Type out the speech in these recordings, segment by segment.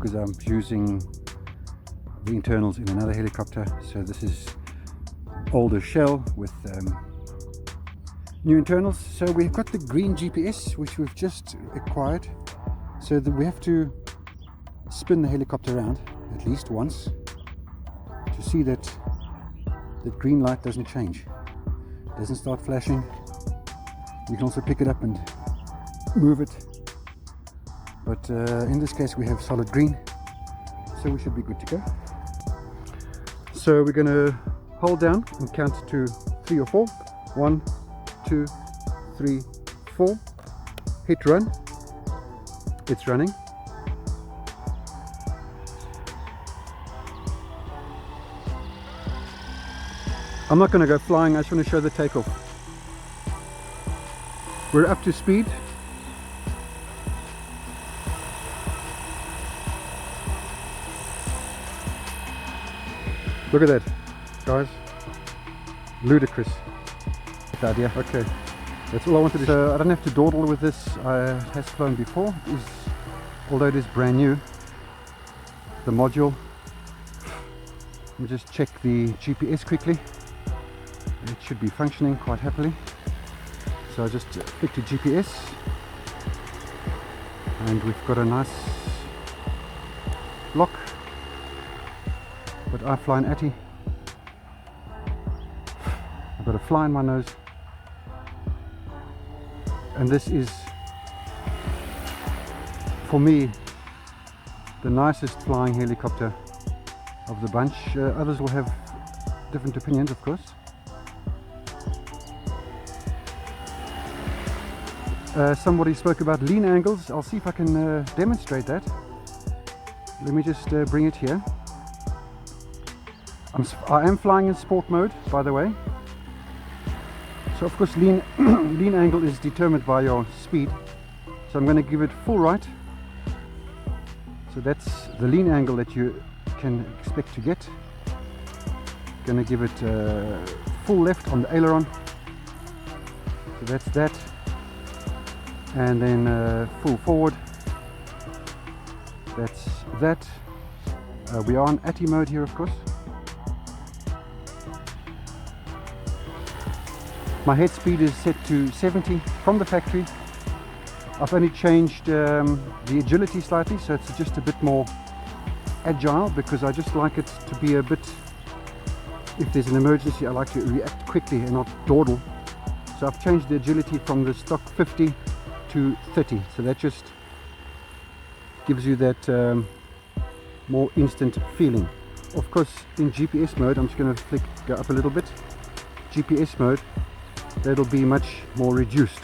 because I'm using the internals in another helicopter. So this is older shell with new internals. So we've got the green GPS, which we've just acquired, so that we have to spin the helicopter around at least once to see that the green light doesn't change, doesn't start flashing. You can also pick it up and move it, but in this case we have solid green, so we should be good to go. So we're going to hold down and count to 3 or 4. 1, 2, 3, 4. Hit run. It's running. I'm not going to go flying, I just want to show the takeoff. We're up to speed. Look at that, guys. Ludicrous. Good idea. Okay, that's all I wanted to show. I don't have to dawdle with this. It has flown before. Although it is brand new, the module. Let me just check the GPS quickly. It should be functioning quite happily. So I just click to GPS, and we've got a nice lock. But I fly in ATI. I've got a fly in my nose, and this is, for me, the nicest flying helicopter of the bunch. Others will have different opinions, of course. Somebody spoke about lean angles. I'll see if I can demonstrate that. Let me just bring it here. I am flying in sport mode, by the way. So of course lean angle is determined by your speed. So I'm going to give it full right. So that's the lean angle that you can expect to get. Going to give it full left on the aileron. So that's that. And then full forward. That's that. We are on ATI mode here, of course. My head speed is set to 70 from the factory. I've only changed the agility slightly, so it's just a bit more agile, because I just like it to be a bit, if there's an emergency, I like to react quickly and not dawdle. So I've changed the agility from the stock 50 to 30, so that just gives you that more instant feeling. Of course, in GPS mode, I'm just going to go up a little bit. GPS mode, that'll be much more reduced,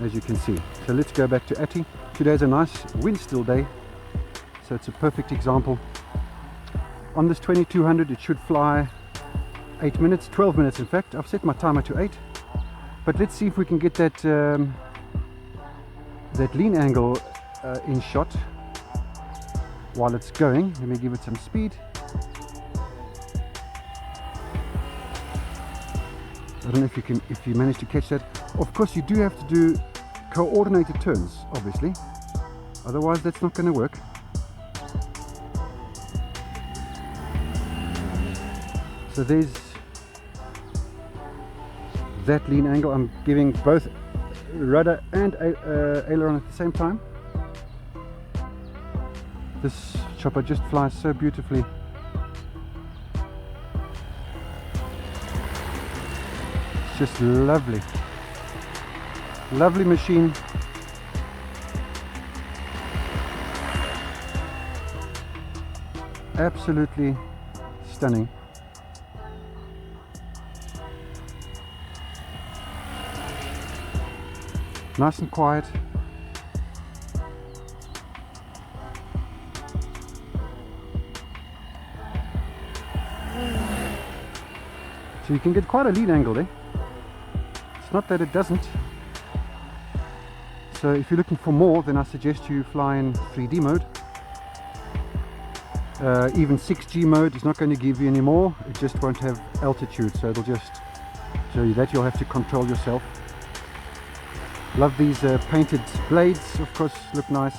as you can see. So let's go back to ATI. Today's a nice wind still day, so it's a perfect example. On this 2200 it should fly 8 minutes, 12 minutes in fact. I've set my timer to 8, but let's see if we can get that that lean angle in shot while it's going. Let me give it some speed. I don't know if you managed to catch that. Of course, you do have to do coordinated turns, obviously. Otherwise, that's not going to work. So there's that lean angle. I'm giving both rudder and aileron at the same time. This chopper just flies so beautifully. Just lovely, lovely machine. Absolutely stunning. Nice and quiet. So you can get quite a lean angle there. It's not that it doesn't. So if you're looking for more, then I suggest you fly in 3D mode. Even 6G mode is not going to give you any more. It just won't have altitude, so it'll just show you that. You'll have to control yourself. Love these painted blades, of course, look nice.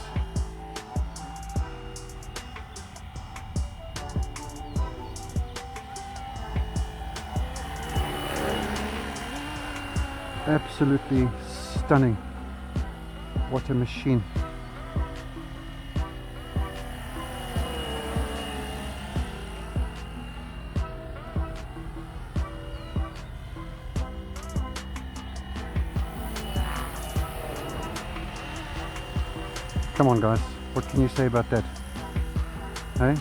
Absolutely stunning. What a machine. Come on guys, what can you say about that? Hey?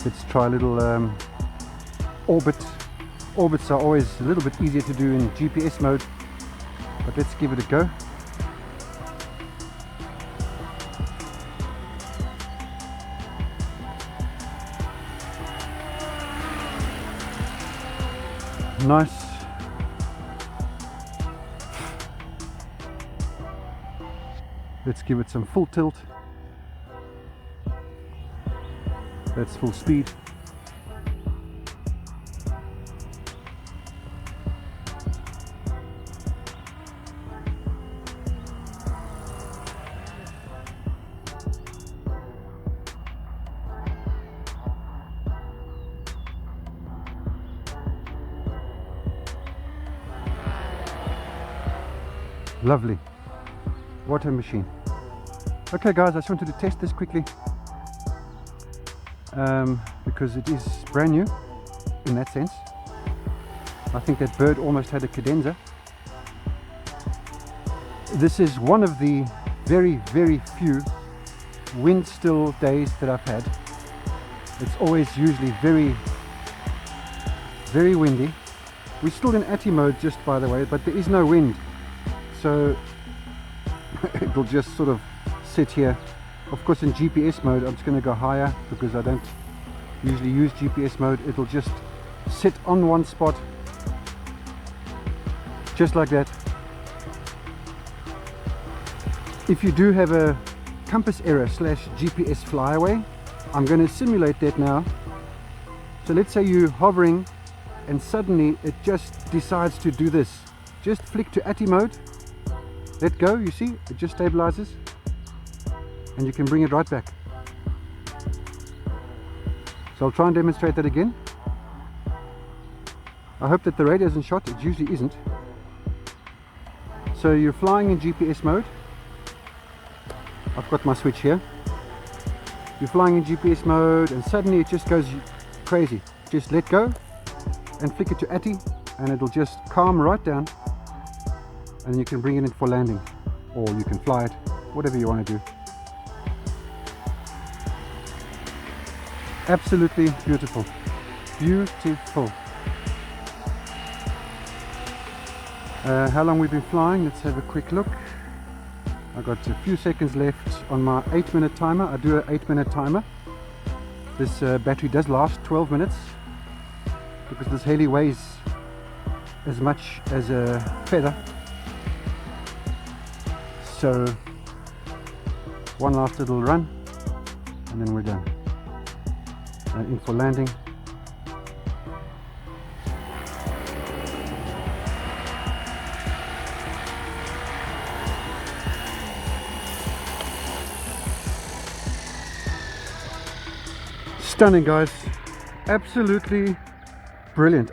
Let's try a little orbit. Orbits are always a little bit easier to do in GPS mode, but let's give it a go. Nice. Let's give it some full tilt. That's full speed. Lovely. What a machine. Okay guys, I just wanted to test this quickly because it is brand new in that sense. I think that bird almost had a cadenza. This is one of the very few wind still days that I've had. It's always usually very windy. We're still in ATI mode, just by the way, but there is no wind, so it'll just sort of sit here. Of course in GPS mode I'm just going to go higher because I don't usually use GPS mode. It'll just sit on one spot just like that. If you do have a compass error / GPS flyaway, I'm going to simulate that now. So let's say you're hovering and suddenly it just decides to do this. Just flick to ATI mode, let go, you see, it just stabilizes and you can bring it right back. So I'll try and demonstrate that again. I hope that the radio isn't shot, it usually isn't. So you're flying in GPS mode. I've got my switch here. You're flying in GPS mode and suddenly it just goes crazy. Just let go and flick it to ATI and it'll just calm right down, and you can bring it in for landing, or you can fly it, whatever you want to do. Absolutely beautiful. Beautiful. How long we've been flying, let's have a quick look. I've got a few seconds left on my 8-minute timer. I do an 8-minute timer. This battery does last 12 minutes because this Heli weighs as much as a feather. So one last little run and then we're done. In for landing. Stunning guys, absolutely brilliant.